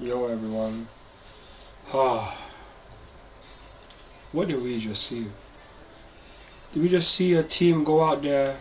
Yo everyone. Ah, what did we just see? Did we just see a team go out there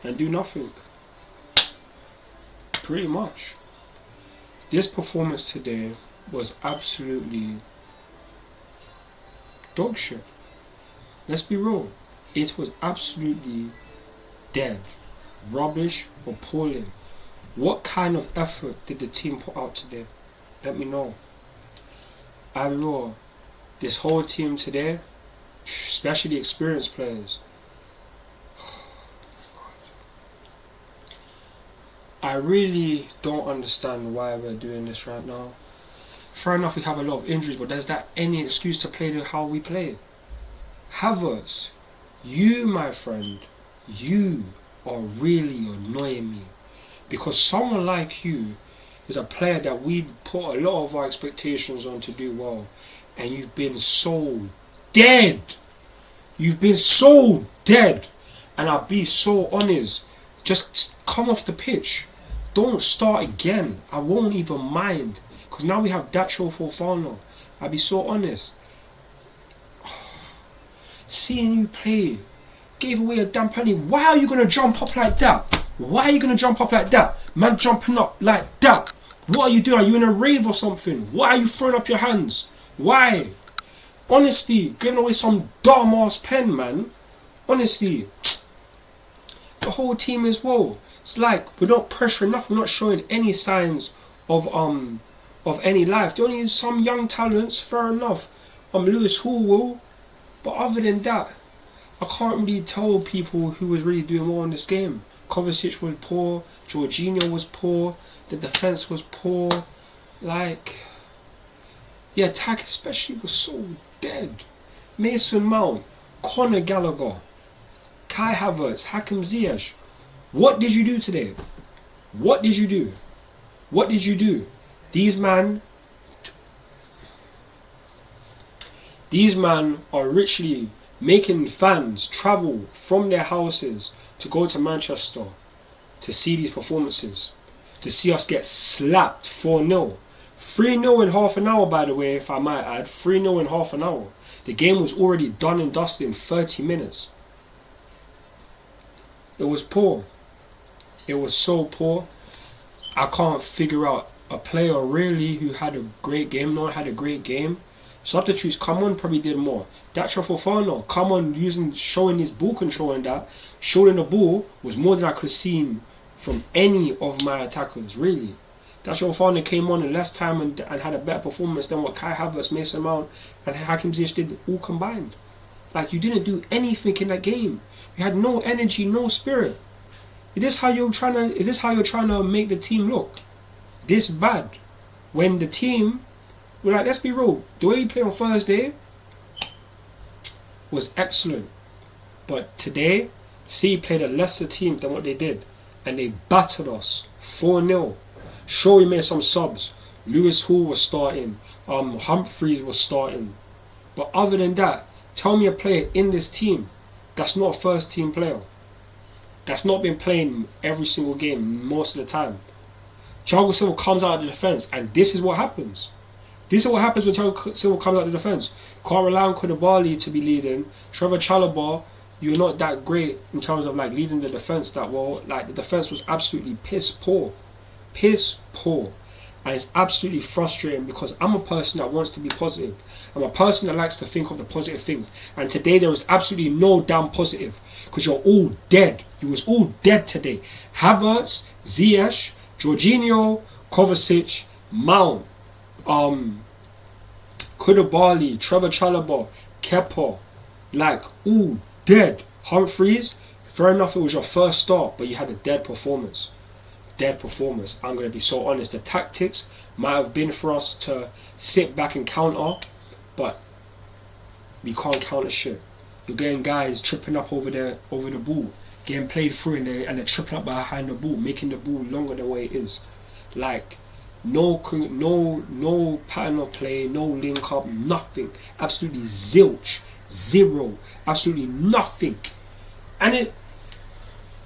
and do nothing? Pretty much. This performance today was absolutely dog shit. Let's be real. It was absolutely dead. Rubbish, appalling. What kind of effort did the team put out today? Let me know. I'm raw. This whole team today, especially experienced players, I really don't understand why we're doing this right now. Fair enough, we have a lot of injuries, but is that any excuse to play how we play? Havertz, you, my friend, you are really annoying me. Because someone like you is a player that we put a lot of our expectations on to do well. And you've been so dead. You've been so dead. And I'll be so honest. Just come off the pitch. Don't start again. I won't even mind. Because now we have Dacho Fofana. I'll be so honest. Seeing you play. Gave away a damn penny. Why are you going to jump up like that? Why are you going to jump up like that? Man jumping up like that. What are you doing? Are you in a rave or something? Why are you throwing up your hands? Why? Honestly, giving away some dumb ass pen, man. Honestly. The whole team as well. It's like we're not pressuring nothing. We're not showing any signs of any life. There only some young talents, fair enough. Lewis Hall will. But other than that, I can't really tell people who was really doing well in this game. Kovacic was poor, Jorginho was poor, the defence was poor, the attack especially was so dead. Mason Mount, Conor Gallagher, Kai Havertz, Hakim Ziyech. What did you do today? What did you do? What did you do? These man are literally making fans travel from their houses to go to Manchester to see these performances, to see us get slapped 4-0. 3-0 in half an hour, by the way, if I might add. 3-0 in half an hour. The game was already done and dusted in 30 minutes. It was poor. It was so poor. I can't figure out a player really who had a great game. No one had a great game. Substitutes, come on, probably did more. Dacho Fofana, come on, showing his ball control and that. Showing the ball was more than I could see from any of my attackers, really. Dacho Fofana came on in less time and had a better performance than what Kai Havertz, Mason Mount and Hakim Ziyech did all combined. Like, you didn't do anything in that game. You had no energy, no spirit. Is this how you're trying to make the team look this bad? When the team, let's be real, the way we played on Thursday was excellent. But today, City played a lesser team than what they did. And they battered us 4-0. Sure, we made some subs. Lewis Hall was starting. Humphreys was starting. But other than that, tell me a player in this team that's not a first team player. That's not been playing every single game most of the time. Thiago Silva comes out of the defence and this is what happens. This is what happens when Thiago Silva comes out of the defence. Can't rely on Koulibaly to be leading. Trevor Chalobah, you're not that great in terms of leading the defence that well. The defence was absolutely piss poor. Piss poor. And it's absolutely frustrating because I'm a person that wants to be positive. I'm a person that likes to think of the positive things. And today there was absolutely no damn positive. Because you're all dead. You was all dead today. Havertz, Ziyech, Jorginho, Kovacic, Mount, Koulibaly, Trevor Chalobah, Kepa, all dead. Humphreys, fair enough, it was your first start, but you had a dead performance. Dead performance. I'm going to be so honest. The tactics might have been for us to sit back and counter, but we can't counter shit. You're getting guys tripping up over the ball, getting played through and they're tripping up behind the ball, making the ball longer than what it is. No pattern of play, no link up, nothing. Absolutely zilch, zero, absolutely nothing. And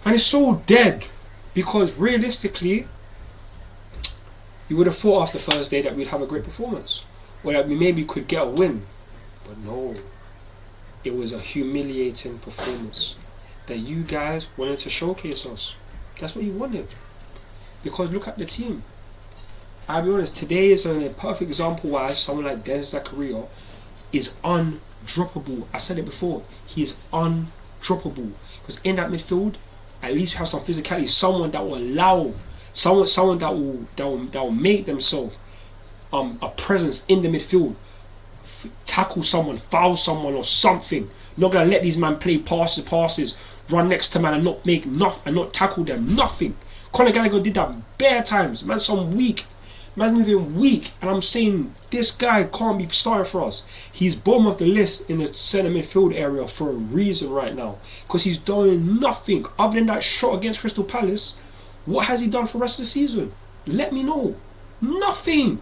it's so dead because realistically, You would have thought after Thursday that we'd have a great performance, or that we maybe could get a win, but no. It was a humiliating performance that you guys wanted to showcase us. That's what you wanted. Because look at the team. I'll be honest, today is a perfect example why someone like Dennis Zakaria is undroppable. I said it before. He is undroppable. Because in that midfield, at least you have some physicality. Someone that will allow, someone that will make themselves a presence in the midfield. Tackle someone, foul someone or something. Not gonna let these men play passes, run next to man and not make nothing and not tackle them. Nothing. Conor Gallagher did that bare times. Man's moving weak, and I'm saying this guy can't be starting for us. He's bottom of the list in the centre midfield area for a reason right now, because he's doing nothing other than that shot against Crystal Palace. What has he done for the rest of the season? Let me know. Nothing.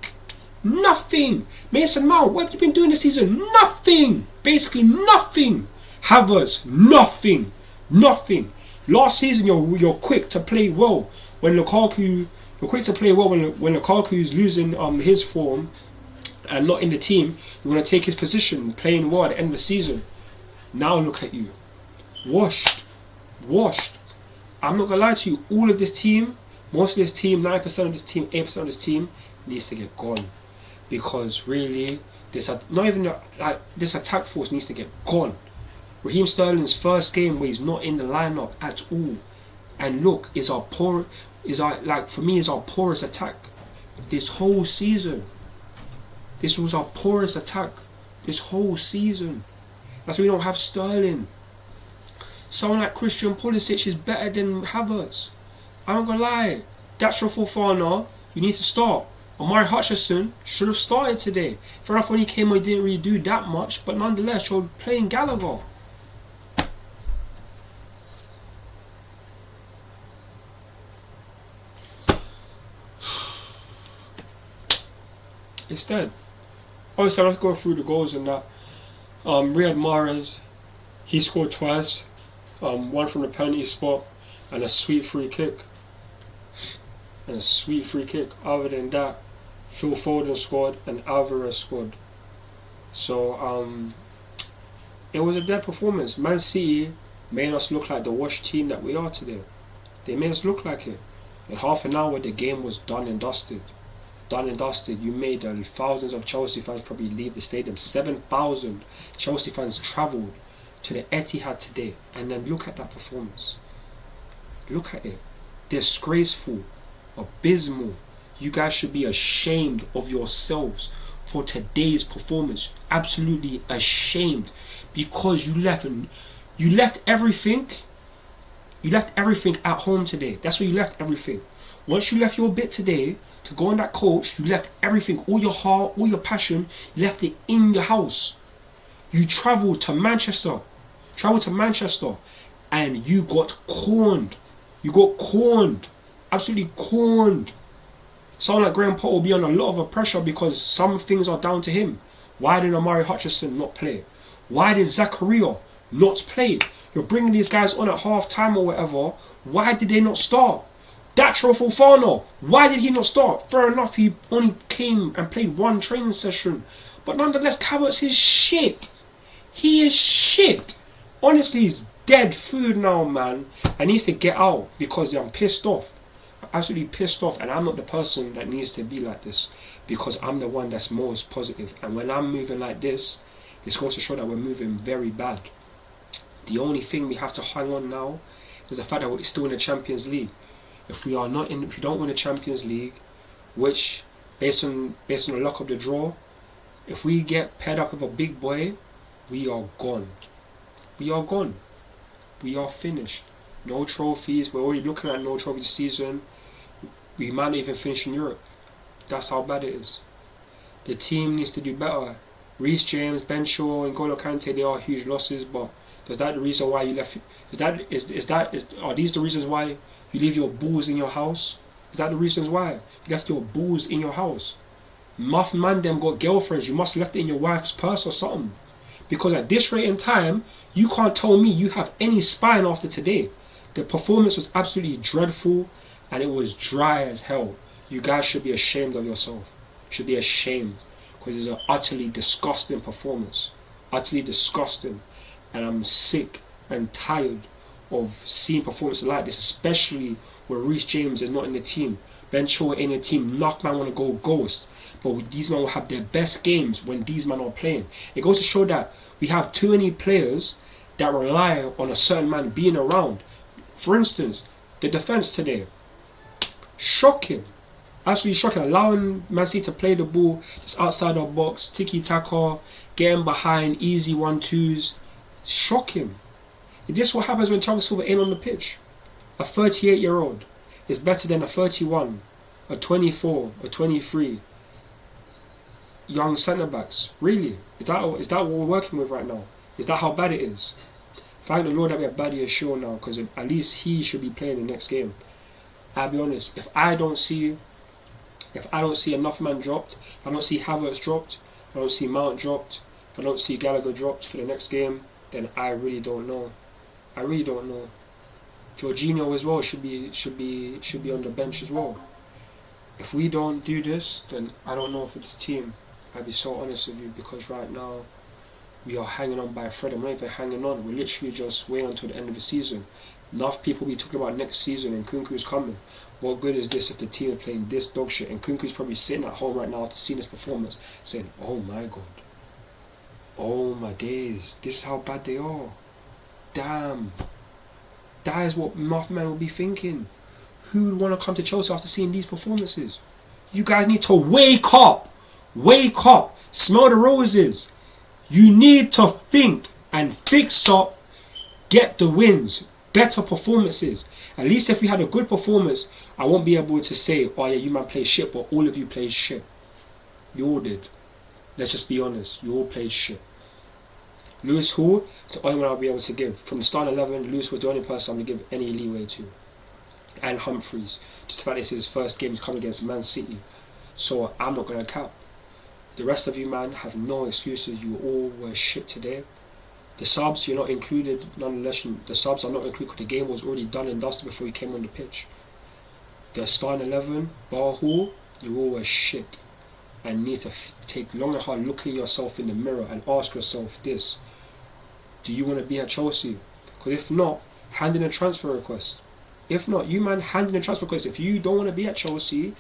Mason Mount, what have you been doing this season? Nothing. Basically nothing. Havertz, nothing. Last season you're quick to play well when Lukaku. You're quick to play well when Lukaku is losing his form and not in the team. You want to take his position, playing well at the end of the season. Now look at you, washed. I'm not gonna lie to you. All of this team, most of this team, 9% of this team, 8% of this team needs to get gone. Because really, this attack force needs to get gone. Raheem Sterling's first game where he's not in the lineup at all, and look, is our poorest attack this whole season. This was our poorest attack this whole season. That's why we don't have Sterling. Someone like Christian Pulisic is better than Havertz. I'm not gonna lie. Datro Fofana, you need to start. Omari Hutchinson should have started today. Fair enough, when he came on, he didn't really do that much, but nonetheless, you're playing Gallagher. It's dead. Obviously, let's go through the goals and that. Riyad Mahrez, he scored twice. One from the penalty spot and a sweet free kick. Other than that, Phil Foden scored and Alvarez scored. So it was a dead performance. Man City made us look like the washed team that we are today. They made us look like it. In half an hour the game was done and dusted. You made thousands of Chelsea fans probably leave the stadium. 7,000 Chelsea fans travelled to the Etihad today, and then look at that performance. Look at it. Disgraceful. Abysmal. You guys should be ashamed of yourselves for today's performance. Absolutely ashamed, because you left everything. You left everything at home today. That's where you left everything. Once you left your bit today to go on that coach, you left everything, all your heart, all your passion, you left it in your house. You travelled to Manchester, and you got corned. Absolutely corned. Someone like Graham Potter will be under a lot of pressure because some things are down to him. Why did Omari Hutchinson not play? Why did Zakaria not play? You're bringing these guys on at half time or whatever. Why did they not start? Datro Fofana, why did he not start? Fair enough, he only came and played one training session. But nonetheless, Havertz is shit. He is shit. Honestly, he's dead food now, man. I needs to get out because I'm pissed off. I'm absolutely pissed off, and I'm not the person that needs to be like this, because I'm the one that's most positive. And when I'm moving like this goes to show that we're moving very bad. The only thing we have to hang on now is the fact that we're still in the Champions League. If we don't win the Champions League, which based on the luck of the draw, if we get paired up with a big boy, we are gone. We are finished. No trophies. We're already looking at no trophies this season. We might not even finish in Europe. That's how bad it is. The team needs to do better. Reece James, Ben Shaw, and N'Golo Kante, they are huge losses, but is that the reason why you left? Are these the reasons why you leave your balls in your house? Is that the reasons why you left your balls in your house? Muff man them got girlfriends. You must have left it in your wife's purse or something. Because at this rate in time, you can't tell me you have any spine after today. The performance was absolutely dreadful, and it was dry as hell. You guys should be ashamed of yourself. Should be ashamed, because it's an utterly disgusting performance. Utterly disgusting. And I'm sick and tired of seeing performances like this, especially when Reece James is not in the team. Ben Chilwell in the team. Knock man want to go ghost. But these men will have their best games when these men are playing. It goes to show that we have too many players that rely on a certain man being around. For instance, the defense today. Shocking. Absolutely shocking. Allowing Man City to play the ball just outside our box, tiki-taka, getting behind, easy 1-2s. Shocking. This is what happens when Thiago Silva ain't on the pitch. A 38-year-old is better than a 31, a 24, a 23 young centre-backs. Really? Is that what we're working with right now? Is that how bad it is? Thank the Lord that we have Badia Shaw now, because at least he should be playing the next game. I'll be honest, if I don't see enough man dropped, if I don't see Havertz dropped, if I don't see Mount dropped, if I don't see Gallagher dropped for the next game, then I really don't know. I really don't know. Jorginho as well should be on the bench as well. If we don't do this, then I don't know for this team. I'll be so honest with you, because right now we are hanging on by a thread. I'm not even hanging on. We're literally just waiting until the end of the season. Enough people will be talking about next season and Nkunku's coming. What good is this if the team are playing this dog shit? And Nkunku's probably sitting at home right now after seeing this performance saying, oh my god. Oh my days. This is how bad they are. Damn. That is what Mothman will be thinking. Who would want to come to Chelsea after seeing these performances? You guys need to wake up. Wake up. Smell the roses. You need to think and fix up. Get the wins. Better performances. At least if we had a good performance, I won't be able to say, oh yeah, you might play shit, but all of you played shit. You all did. Let's just be honest. You all played shit. Lewis Hall is the only one I'll be able to give. From the start 11, Lewis was the only person I'm going to give any leeway to. And Humphreys. Just the fact this is his first game to come against Man City. So I'm not going to cap. The rest of you, man, have no excuses. You all were shit today. The subs, you're not included. Nonetheless, the subs are not included because the game was already done and dusted before you came on the pitch. The starting 11, Bar Hall, you all were shit. And need to take long and hard look at yourself in the mirror and ask yourself this. Do you want to be at Chelsea? Because if not, hand in a transfer request. If not, you man, hand in a transfer request. If you don't want to be at Chelsea,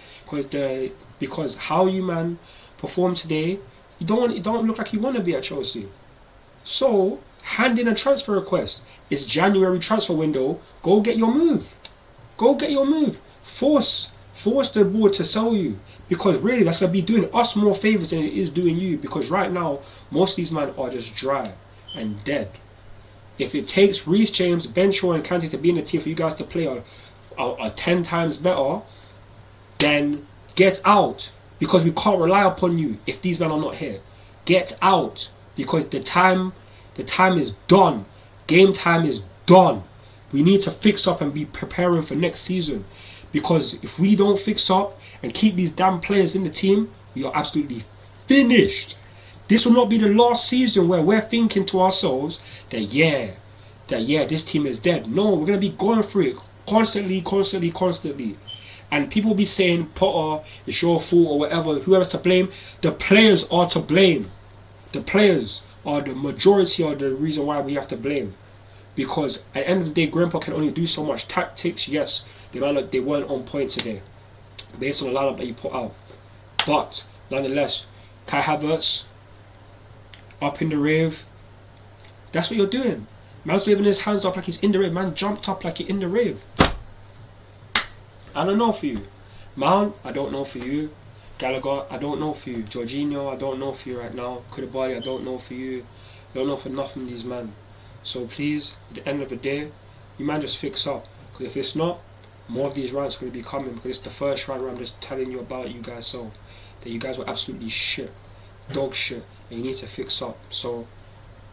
because how you man perform today, it don't look like you want to be at Chelsea. So hand in a transfer request. It's January transfer window. Go get your move. Go get your move. Force the board to sell you, because really that's going to be doing us more favours than it is doing you, because right now most of these men are just dry and dead. If it takes Reece James, Ben Chilwell and Kante to be in the team for you guys to play are 10 times better, then get out, because we can't rely upon you if these men are not here. Get out, because the time is done. Game time is done. We need to fix up and be preparing for next season. Because if we don't fix up and keep these damn players in the team, we are absolutely finished. This will not be the last season where we're thinking to ourselves that this team is dead. No, we're going to be going through it constantly. And people will be saying, Potter, it's your fault or whatever, whoever's to blame. The players are to blame. The players are the majority of the reason why we have to blame. Because at the end of the day, Grandpa can only do so much. Tactics, yes, they weren't on point today, based on the lineup that you put out. But nonetheless, Kai Havertz up in the rave. That's what you're doing. Man's waving his hands up like he's in the rave. Man jumped up like he's in the rave. I don't know for you. Mount, I don't know for you. Gallagher, I don't know for you. Jorginho, I don't know for you right now. Koulibaly, I don't know for you. I don't know for nothing, these men. So please, at the end of the day, you might just fix up. Because if it's not, more of these rants are going to be coming. Because it's the first rant where I'm just telling you about you guys. So that you guys were absolutely shit. Dog shit. And you need to fix up. So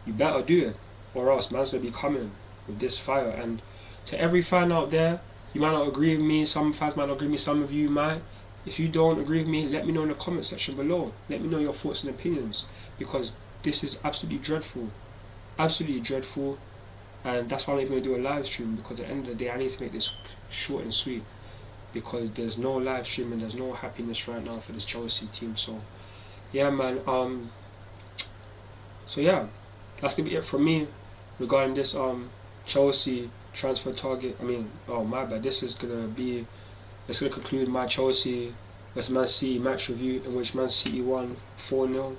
you better do it. Or else man's going to be coming with this fire. And to every fan out there, you might not agree with me. Some fans might not agree with me. Some of you might. If you don't agree with me, let me know in the comment section below. Let me know your thoughts and opinions. Because this is absolutely dreadful. Absolutely dreadful. And that's why I'm not even going to do a live stream, because at the end of the day I need to make this short and sweet. because there's no live streaming, there's no happiness right now for this Chelsea team. So yeah, man. So yeah, that's gonna be it from me regarding this Chelsea transfer target. I mean, oh my bad. This is gonna conclude my Chelsea vs Man City match review, in which Man City won 4-0.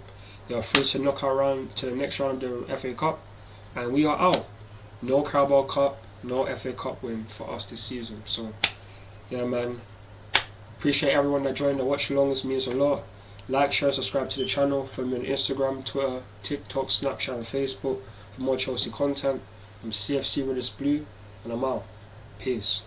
They are through to knockout round, to the next round of the FA Cup, and we are out. No Carabao Cup, no FA Cup win for us this season. So yeah, man. Appreciate everyone that joined the watch alongs, means a lot. Like, share, subscribe to the channel. Follow me on Instagram, Twitter, TikTok, Snapchat, and Facebook for more Chelsea content. I'm CFC with this blue, and I'm out. Peace.